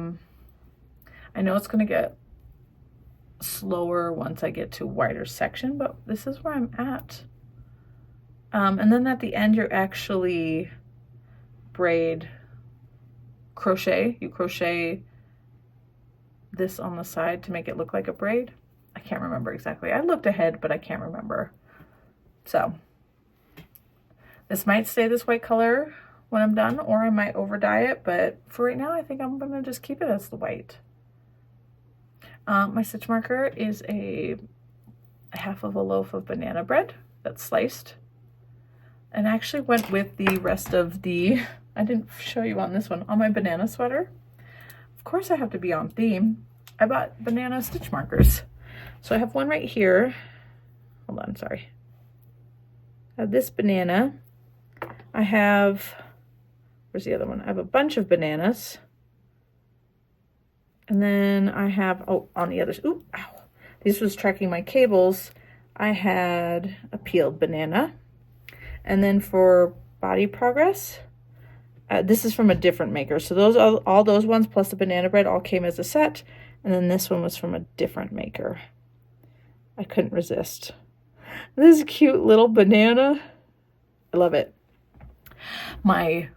know it's going to get slower once I get to a wider section, but this is where I'm at. And then at the end, you're actually crochet. You crochet this on the side to make it look like a braid. I can't remember exactly. I looked ahead, but I can't remember. So this might stay this white color when I'm done, or I might over dye it, but for right now, I think I'm gonna just keep it as the white. My stitch marker is a half of a loaf of banana bread that's sliced, and I actually went with the rest of the, I didn't show you on this one, on my banana sweater. Of course I have to be on theme. I bought banana stitch markers. So I have one right here. Hold on, sorry. I have this banana. I have, where's the other one? I have a bunch of bananas. And then I have, oh, on the other, ooh, ow. This was tracking my cables. I had a peeled banana. And then for body progress, this is from a different maker. So those, all those ones plus the banana bread all came as a set. And then this one was from a different maker. I couldn't resist. This cute little banana. I love it. My,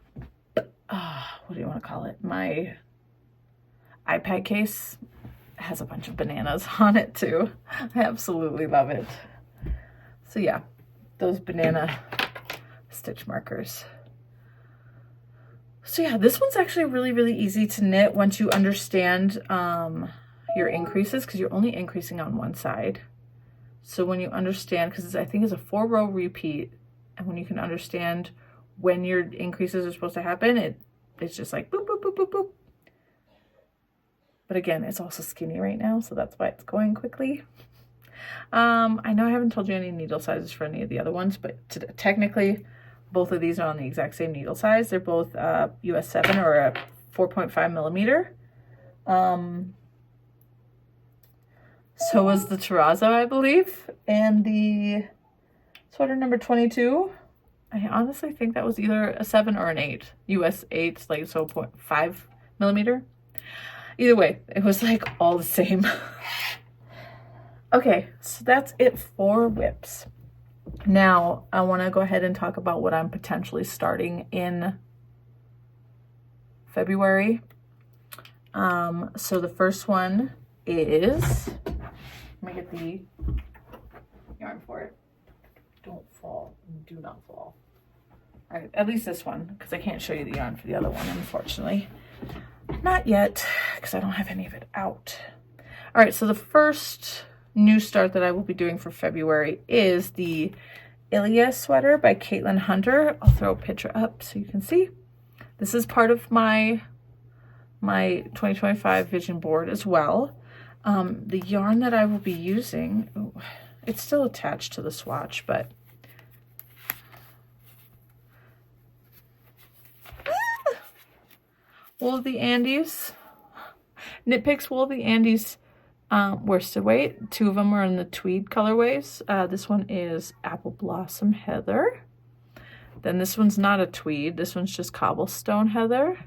what do you want to call it? My iPad case has a bunch of bananas on it too. I absolutely love it. So yeah, those banana stitch markers. So yeah, this one's actually really, really easy to knit once you understand your increases, because you're only increasing on one side. So when you understand, because I think it's a 4-row repeat, and when you can understand when your increases are supposed to happen, it's just like boop, boop, boop, boop, boop. But again, it's also skinny right now, so that's why it's going quickly. I know I haven't told you any needle sizes for any of the other ones, but technically, both of these are on the exact same needle size. They're both US 7 or a 4.5 millimeter. So was the terrazzo, I believe, and the sweater number 22. I honestly think that was either a 7 or an 8. US 8, like so 0.5 millimeter. Either way, it was like all the same. Okay, so that's it for WIPS. Now, I want to go ahead and talk about what I'm potentially starting in February. So the first one is, let me get the yarn for it. Don't fall, do not fall. All right, at least this one, because I can't show you the yarn for the other one, unfortunately. Not yet, because I don't have any of it out. All right, so the first new start that I will be doing for February is the Ilia sweater by Caitlin Hunter. I'll throw a picture up so you can see. This is part of my 2025 vision board as well. The yarn that I will be using, ooh, it's still attached to the swatch, but Wool of the Andes, Knit Picks Wool of the Andes worsted weight. 2 of them are in the tweed colorways. This one is Apple Blossom Heather. Then this one's not a tweed. This one's just Cobblestone Heather.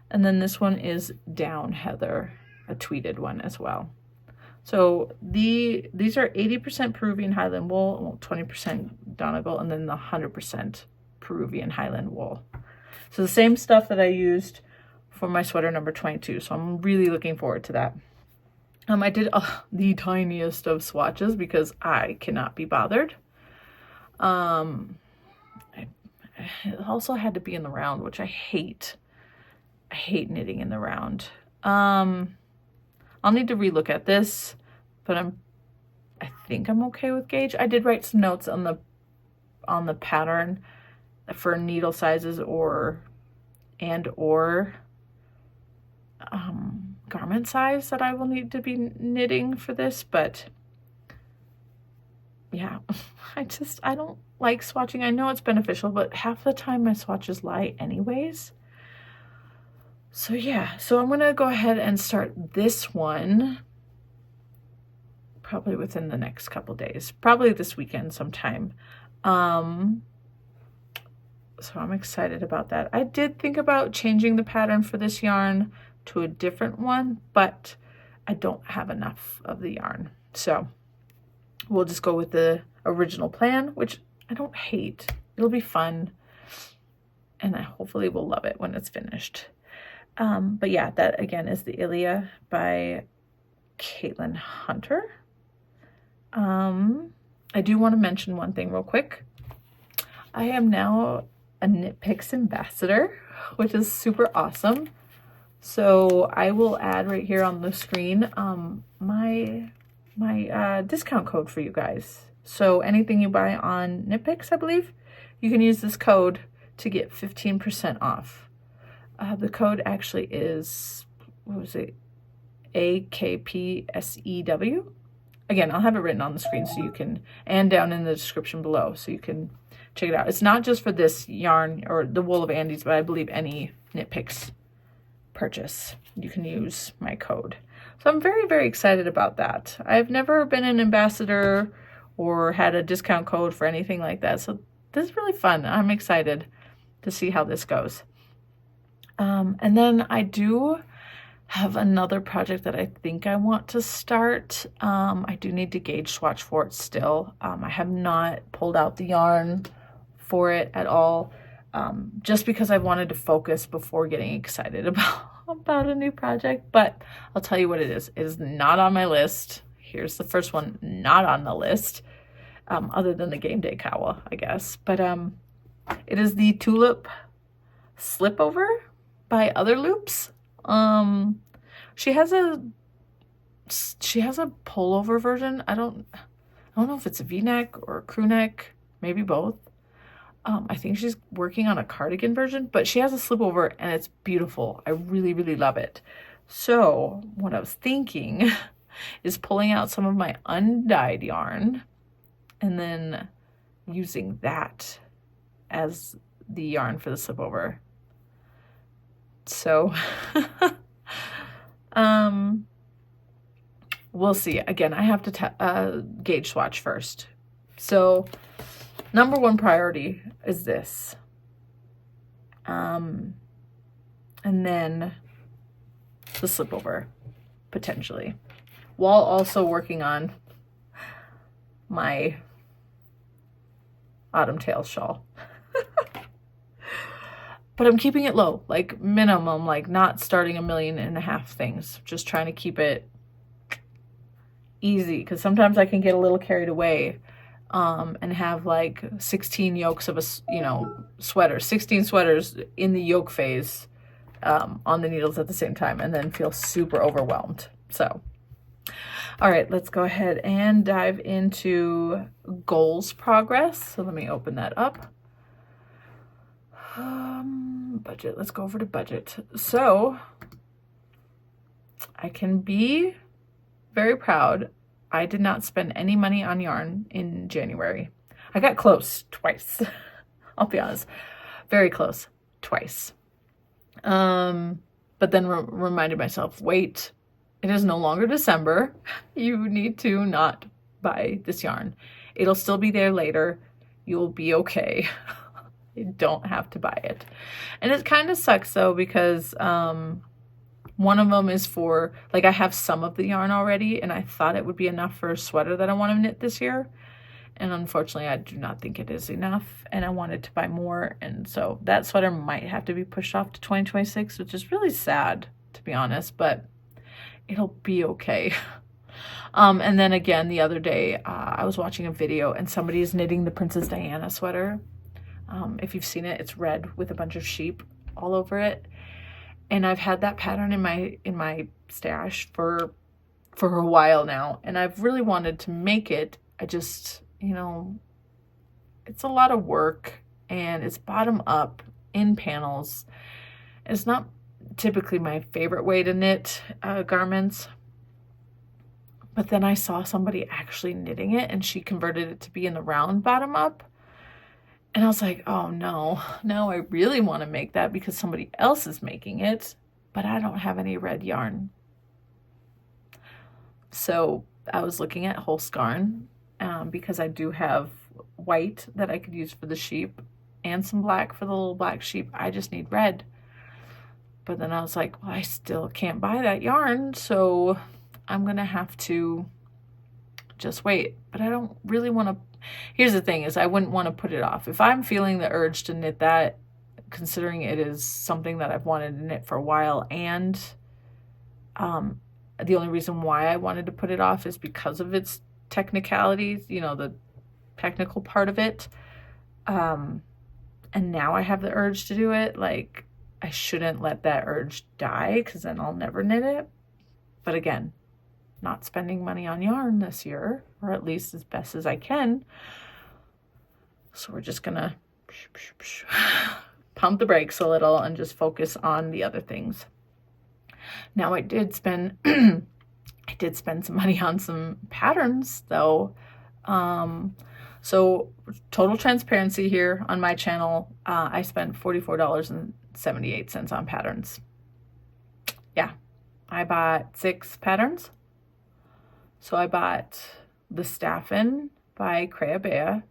And then this one is Down Heather, a tweeded one as well. So these are 80% Peruvian Highland wool, 20% Donegal, and then the 100% Peruvian Highland wool. So the same stuff that I used for my sweater number 22. So I'm really looking forward to that. I did the tiniest of swatches because I cannot be bothered. It also had to be in the round, which I hate. I hate knitting in the round. I'll need to relook at this, but I think I'm okay with gauge. I did write some notes on the pattern for needle sizes or garment size that I will need to be knitting for this, but yeah, I don't like swatching. I know it's beneficial, but half the time my swatches lie anyways. So yeah, so I'm gonna go ahead and start this one probably within the next couple days, probably this weekend sometime. So I'm excited about that. I did think about changing the pattern for this yarn to a different one, but I don't have enough of the yarn. So we'll just go with the original plan, which I don't hate. It'll be fun. And I hopefully will love it when it's finished. But yeah, that again is the Ilia by Caitlin Hunter. I do want to mention one thing real quick. I am now a Knit Picks ambassador, which is super awesome. So I will add right here on the screen my discount code for you guys. So anything you buy on Knit Picks, I believe, you can use this code to get 15% off. The code actually is, what was it? AKPSEW. Again, I'll have it written on the screen so you can, and down in the description below so you can check it out. It's not just for this yarn or the wool of Andes, but I believe any Knit Picks purchase, you can use my code. So I'm very, very excited about that. I've never been an ambassador or had a discount code for anything like that. So this is really fun. I'm excited to see how this goes. And then I do have another project that I think I want to start. I do need to gauge swatch for it still. I have not pulled out the yarn for it at all, just because I wanted to focus before getting excited about a new project. But I'll tell you what it is. It is not on my list. Here's the first one not on the list, other than the game day cowl, I guess. But it is the Tulip Slipover by Other Loops. She has a pullover version. I don't know if it's a V-neck or a crew neck, maybe both. I think she's working on a cardigan version, but she has a slipover and it's beautiful. I really, really love it. So what I was thinking is pulling out some of my undyed yarn and then using that as the yarn for the slipover. So we'll see. Again, I have to gauge swatch first. So number one priority is this. And then the slipover, potentially, while also working on my autumn tail shawl. But I'm keeping it low, like minimum, like not starting 1.5 million things, just trying to keep it easy, because sometimes I can get a little carried away and have like 16 yokes of a, sweater, 16 sweaters in the yoke phase on the needles at the same time, and then feel super overwhelmed. So, all right, let's go ahead and dive into goals progress. So let me open that up. Budget, let's go over to budget. So I can be very proud. I did not spend any money on yarn in January. I got close twice. I'll be honest, very close twice. But then reminded myself, wait, it is no longer December. You need to not buy this yarn. It'll still be there later. You'll be okay. You don't have to buy it. And it kind of sucks though, because one of them is for, like, I have some of the yarn already and I thought it would be enough for a sweater that I want to knit this year. And unfortunately, I do not think it is enough, and I wanted to buy more. And so that sweater might have to be pushed off to 2026, which is really sad, to be honest, but it'll be okay. And then again, the other day, I was watching a video and somebody is knitting the Princess Diana sweater. If you've seen it, it's red with a bunch of sheep all over it. And I've had that pattern in my stash for a while now, and I've really wanted to make it. I just, it's a lot of work, and it's bottom up in panels. It's not typically my favorite way to knit garments, but then I saw somebody actually knitting it, and she converted it to be in the round bottom up. And I was like, oh no, now I really want to make that because somebody else is making it, but I don't have any red yarn. So I was looking at Holskarn because I do have white that I could use for the sheep and some black for the little black sheep. I just need red. But then I was like, well, I still can't buy that yarn, so I'm gonna have to just wait. But I don't really want to. Here's the thing is I wouldn't want to put it off. If I'm feeling the urge to knit that, considering it is something that I've wanted to knit for a while, and the only reason why I wanted to put it off is because of its technicalities, you know, the technical part of it. And now I have the urge to do it. Like, I shouldn't let that urge die, because then I'll never knit it. But again, not spending money on yarn this year, or at least as best as I can. So we're just gonna pump the brakes a little and just focus on the other things. Now I did spend some money on some patterns though. So total transparency here on my channel, I spent $44.78 on patterns. Yeah, I bought 6 patterns. So I bought the Staffin by Creabea,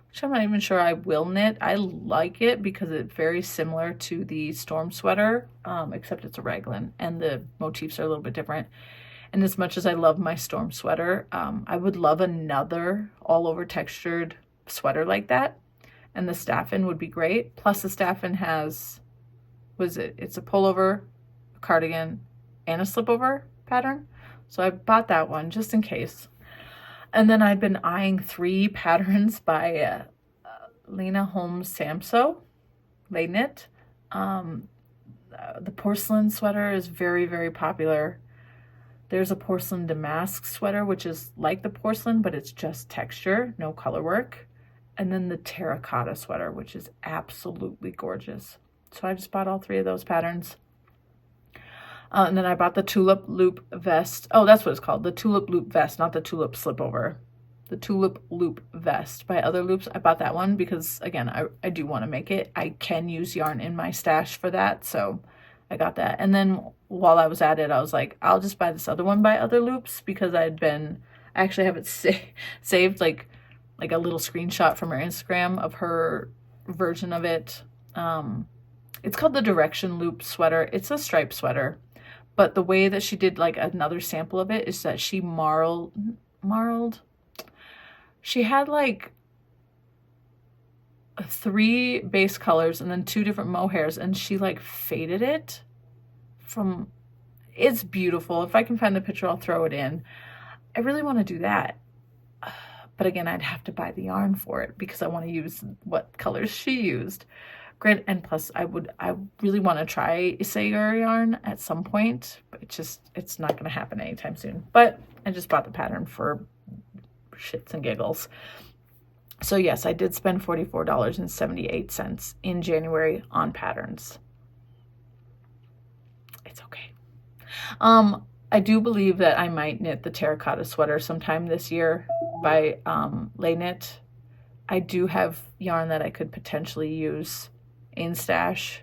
which I'm not even sure I will knit. I like it because it's very similar to the Storm Sweater, except it's a raglan and the motifs are a little bit different. And as much as I love my Storm Sweater, I would love another all over textured sweater like that. And the Staffin would be great. Plus the Staffin has, it's a pullover, a cardigan, and a slipover pattern. So I bought that one just in case. And then I've been eyeing 3 patterns by Lena Holmes Samso, Lay Knit. The porcelain sweater is very, very popular. There's a porcelain damask sweater, which is like the porcelain, but it's just texture, no color work. And then the terracotta sweater, which is absolutely gorgeous. So I just bought all 3 of those patterns. And then I bought the tulip loop vest. Oh, that's what it's called. The tulip loop vest, not the tulip slipover. The tulip loop vest by Other Loops. I bought that one because, again, I do want to make it. I can use yarn in my stash for that, so I got that. And then while I was at it, I was like, I'll just buy this other one by Other Loops because I actually have it saved, like a little screenshot from her Instagram of her version of it. It's called the Direction Loop sweater. It's a striped sweater. But the way that she did like another sample of it is that she marled. She had like 3 base colors and then 2 different mohairs, and she like faded it from, it's beautiful. If I can find the picture, I'll throw it in. I really want to do that. But again, I'd have to buy the yarn for it because I want to use what colors she used. Great, and plus I really want to try Isager yarn at some point, but it's not going to happen anytime soon. But I just bought the pattern for shits and giggles. So yes, I did spend $44.78 in January on patterns. It's okay. I do believe that I might knit the terracotta sweater sometime this year by Lay Knit. I do have yarn that I could potentially use in stash,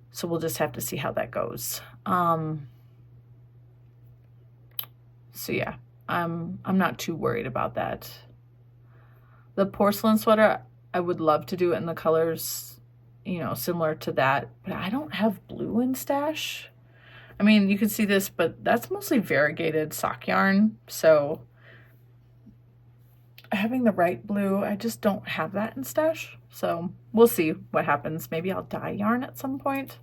so we'll just have to see how that goes. So yeah, I'm not too worried about that. The porcelain sweater, I would love to do it in the colors, you know, similar to that, but I don't have blue in stash. I mean, you can see this, but that's mostly variegated sock yarn, so having the right blue, I just don't have that in stash. So we'll see what happens. Maybe I'll dye yarn at some point.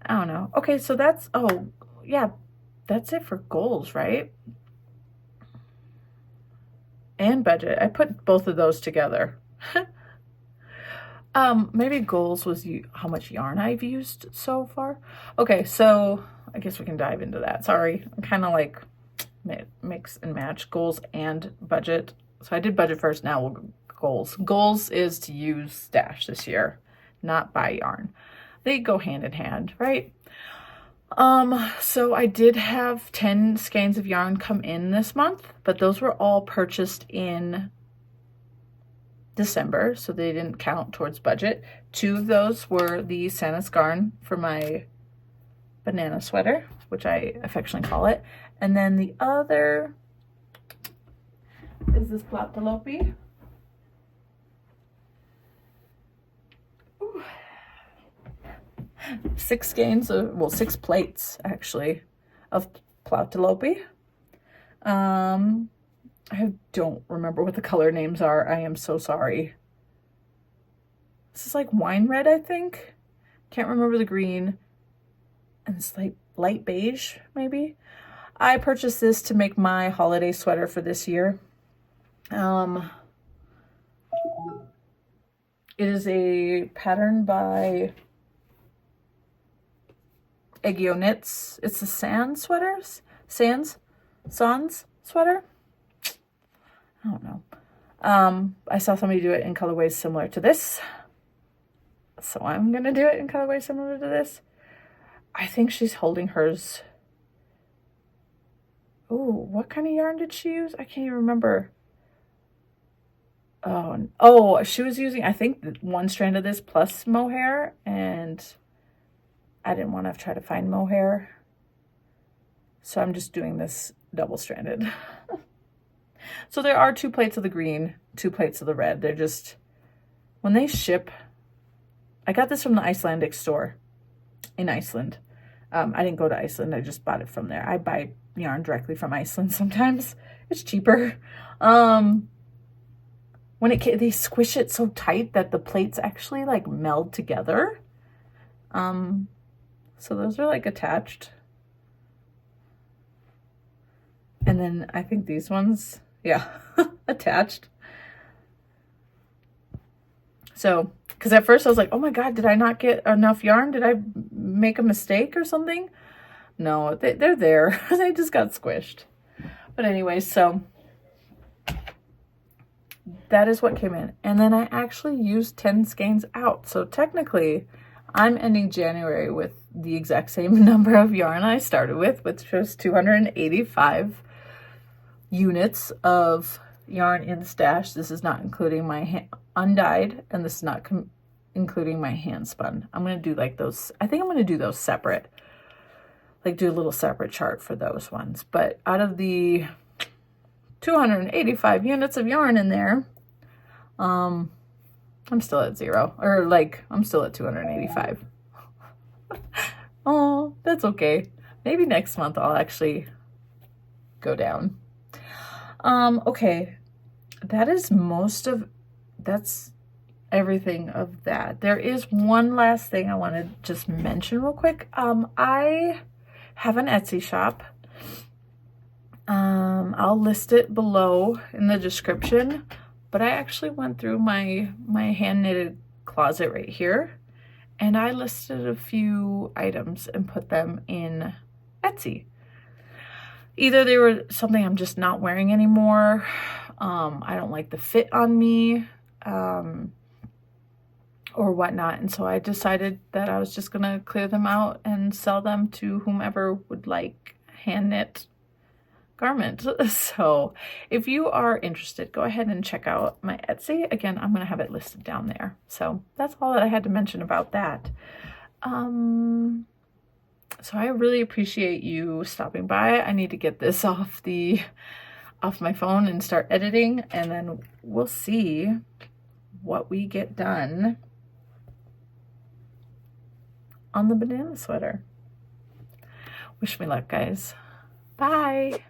I don't know. Okay, so that's, oh yeah, that's it for goals, right? And budget. I put both of those together. Maybe goals was how much yarn I've used so far. Okay, so I guess we can dive into that. Sorry, I'm kind of like mix and match goals and budget. So I did budget first, now we'll go goals. Goals is to use stash this year, not buy yarn. They go hand in hand, right? So I did have 10 skeins of yarn come in this month, but those were all purchased in December, so they didn't count towards budget. 2 of those were the Santa's Garn for my banana sweater, which I affectionately call it. And then the other is this Platelope. 6 skeins of, well, 6 plates actually of Plautalope. I don't remember what the color names are. I am so sorry. This is like wine red, I think. Can't remember the green. And it's like light beige, maybe. I purchased this to make my holiday sweater for this year. It is a pattern by Eggio Knits. It's a Sans sweaters. Sans sweater. I don't know. I saw somebody do it in colorways similar to this. So I'm going to do it in colorways similar to this. I think she's holding hers. Oh, what kind of yarn did she use? I can't even remember. Oh, she was using, I think, 1 strand of this plus mohair, and I didn't want to try to find mohair. So I'm just doing this double-stranded. So there are 2 plates of the green, 2 plates of the red. They're just, when they ship, I got this from the Icelandic store in Iceland. I didn't go to Iceland. I just bought it from there. I buy yarn directly from Iceland sometimes. It's cheaper. When they squish it so tight that the plates actually like meld together. So those are like attached. And then I think these ones, yeah, attached. So, because at first I was like, oh my God, did I not get enough yarn? Did I make a mistake or something? No, they're there. They just got squished. But anyway, so that is what came in. And then I actually used 10 skeins out. So technically, I'm ending January with the exact same number of yarn I started with, which was 285 units of yarn in stash. This is not including my undyed, and this is not including my hand spun. I'm going to do like those. I think I'm going to do those separate, like do a little separate chart for those ones. But out of the 285 units of yarn in there, I'm still at 0, or like I'm still at 285. Oh, that's okay. Maybe next month I'll actually go down. Okay, that's everything of that. There is one last thing I want to just mention real quick. I have an Etsy shop. I'll list it below in the description, but I actually went through my hand knitted closet right here, and I listed a few items and put them in Etsy. Either they were something I'm just not wearing anymore, I don't like the fit on me, or whatnot. And so I decided that I was just gonna clear them out and sell them to whomever would like hand knit garment. So if you are interested, go ahead and check out my Etsy. Again, I'm gonna have it listed down there. So that's all that I had to mention about that. So I really appreciate you stopping by. I need to get this off my phone and start editing, and then we'll see what we get done on the banana sweater. Wish me luck, guys. Bye.